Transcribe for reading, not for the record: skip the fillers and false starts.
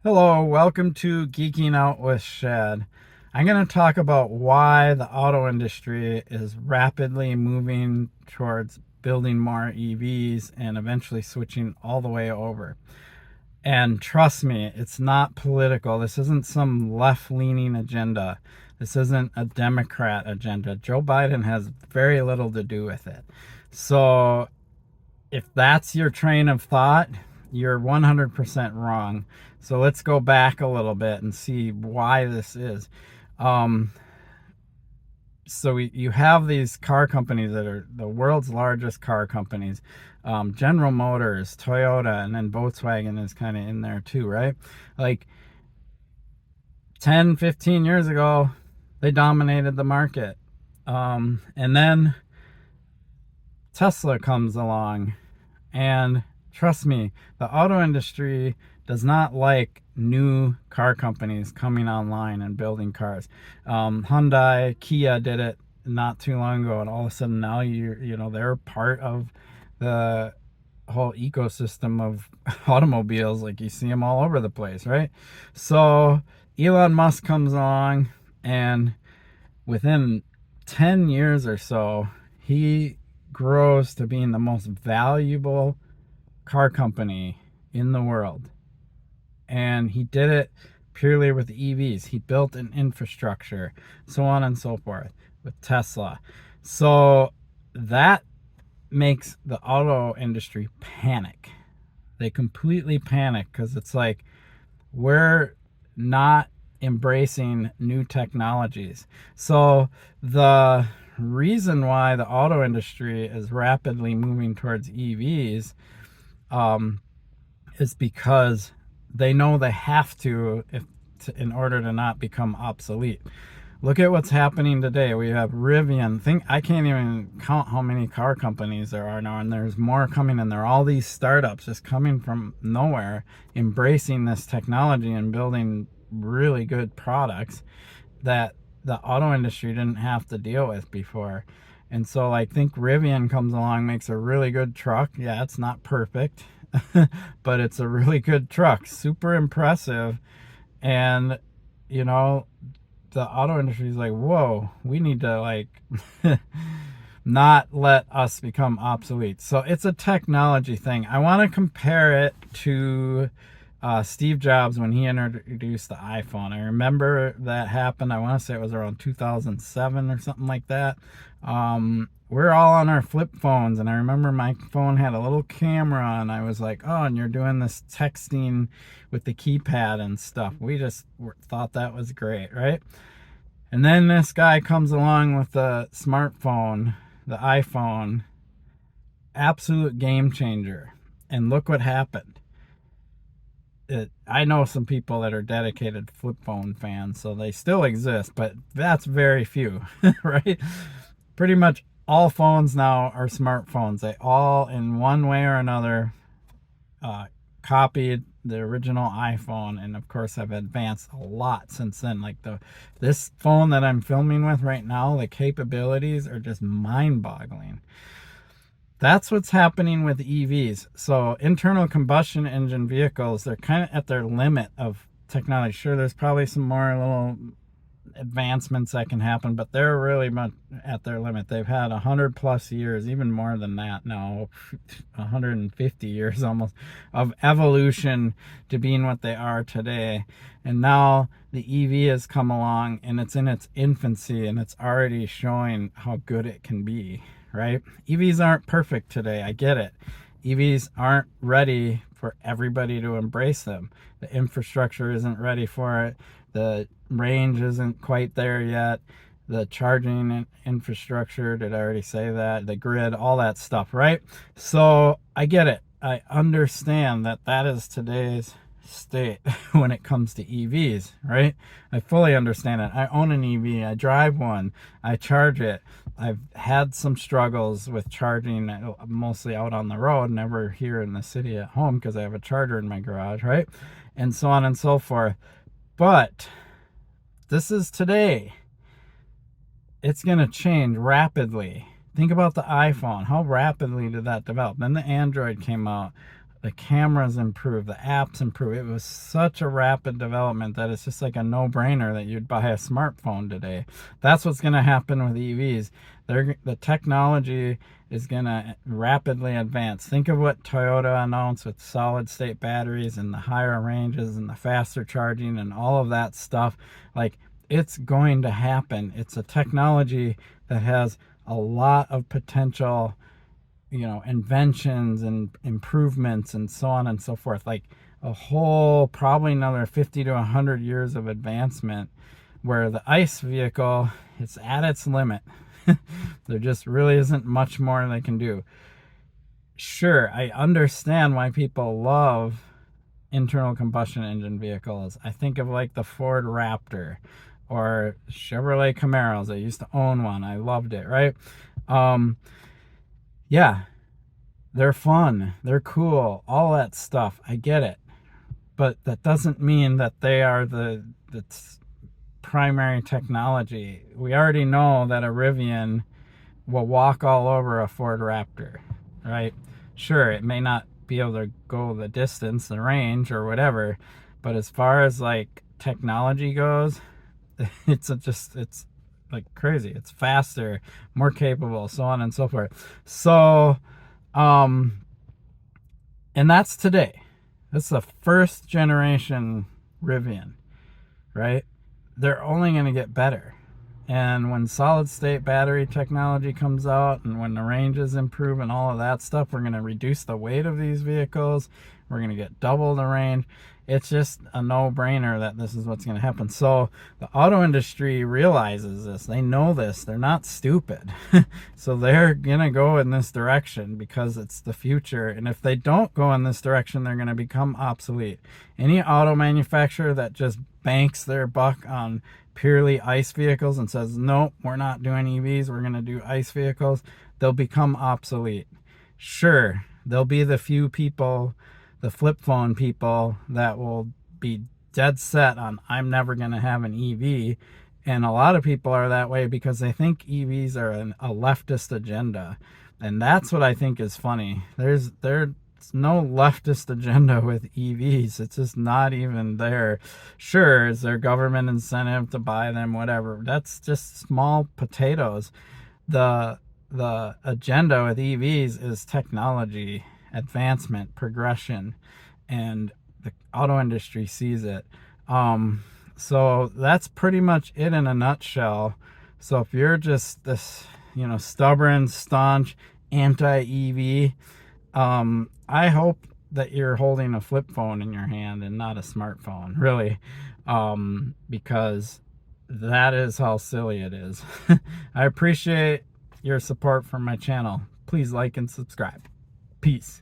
Hello, welcome to Geeking Out with Shad. I'm going to talk about why the auto industry is rapidly moving towards building more EVs and eventually switching all the way over. And trust me, it's not political. This isn't some left leaning agenda. This isn't a Democrat agenda. Joe Biden has very little to do with it. So if that's your train of thought, you're 100% wrong. So let's go back a little bit and see why this is. Um, you have these car companies that are the world's largest car companies. General Motors, Toyota, and then Volkswagen is kind of in there too, right? Like 10, 15 years ago, they dominated the market. And then Tesla comes along. And trust me, the auto industry does not like new car companies coming online and building cars. Hyundai, Kia did it not too long ago, and all of a sudden now they're part of the whole ecosystem of automobiles. Like you see them all over the place, right? So Elon Musk comes along, and within 10 years or so, he grows to being the most valuable car company in the world. And he did it purely with EVs. He built an infrastructure, so on and so forth, with Tesla. So that makes the auto industry panic. They completely panic because it's like, we're not embracing new technologies. So the reason why the auto industry is rapidly moving towards EVs is because they know they have to, in order to not become obsolete. Look at what's happening today. We have Rivian. I can't even count how many car companies there are now, and there's more coming, and there are all these startups just coming from nowhere, embracing this technology and building really good products that the auto industry didn't have to deal with before. And so I think Rivian comes along, makes a really good truck. Yeah, it's not perfect, but it's a really good truck. Super impressive. And, you know, the auto industry is like, whoa, we need to not let us become obsolete. So it's a technology thing. I want to compare it to Steve Jobs when he introduced the iPhone. I remember that happened. I want to say it was around 2007 or something like that. We're all on our flip phones, and I remember my phone had a little camera, and I was like, oh, and you're doing this texting with the keypad and stuff. We just thought that was great, right? And then this guy comes along with the smartphone, the iPhone, absolute game changer. And look what happened. I know some people that are dedicated flip phone fans, so they still exist, but that's very few, right? Pretty much all phones now are smartphones. They all, in one way or another, copied the original iPhone, and of course have advanced a lot since then. Like this phone that I'm filming with right now, the capabilities are just mind-boggling. That's what's happening with EVs. So internal combustion engine vehicles, they're kind of at their limit of technology. Sure, there's probably some more little advancements that can happen, but they're really much at their limit. They've had 100 plus years, even more than that now, 150 years almost, of evolution to being what they are today. And now the EV has come along, and it's in its infancy, and it's already showing how good it can be, right? EVs aren't perfect today. I get it. EVs aren't ready for everybody to embrace them. The infrastructure isn't ready for it. The range isn't quite there yet. The charging infrastructure, did I already say that? The grid, all that stuff, right? So I get it. I understand that that is today's state when it comes to EVs, right? I fully understand it. I own an EV. I drive one. I charge it. I've had some struggles with charging, mostly out on the road, never here in the city at home because I have a charger in my garage, right? And so on and so forth. But this is today. It's going to change rapidly. Think about the iPhone. How rapidly did that develop? Then the Android came out. the cameras improve, the apps improve. It was such a rapid development that it's just like a no-brainer that you'd buy a smartphone today. That's what's going to happen with EVs. The technology is going to rapidly advance. Think of what Toyota announced with solid state batteries and the higher ranges and the faster charging and all of that stuff. Like, it's going to happen. It's a technology that has a lot of potential, inventions and improvements and so on and so forth. Like a whole, probably another 50 to 100 years of advancement, where the ICE vehicle, it's at its limit. There just really isn't much more they can do. Sure, I understand why people love internal combustion engine vehicles. I think of like the Ford Raptor or Chevrolet Camaros. I used to own one. I loved it, right? Yeah, they're fun, they're cool, all that stuff. I get it. But that doesn't mean that they are the primary technology. We already know that a Rivian will walk all over a Ford Raptor, right? Sure, it may not be able to go the distance, the range, or whatever, but as far as like technology goes, it's like crazy. It's faster, more capable, so on and so forth. So, and that's today. That's the first generation Rivian, right? They're only going to get better. And when solid state battery technology comes out and when the ranges improve and all of that stuff, we're going to reduce the weight of these vehicles. We're going to get double the range. It's just a no-brainer that this is what's going to happen. So the auto industry realizes this. They know this. They're not stupid. So they're going to go in this direction because it's the future. And if they don't go in this direction, they're going to become obsolete. Any auto manufacturer that just banks their buck on purely ICE vehicles and says, nope, we're not doing EVs, we're going to do ICE vehicles, they'll become obsolete. Sure, there'll be the few people, the flip phone people, that will be dead set on, I'm never going to have an EV. And a lot of people are that way because they think EVs are a leftist agenda. And that's what I think is funny. There's no leftist agenda with EVs. It's just not even there. Sure, is there government incentive to buy them, whatever. That's just small potatoes. The agenda with EVs is technology, advancement, progression, and the auto industry sees it. So that's pretty much it in a nutshell. So if you're just this, stubborn, staunch anti-EV, I hope that you're holding a flip phone in your hand and not a smartphone, really, because that is how silly it is. I appreciate your support for my channel. Please like and subscribe. Peace.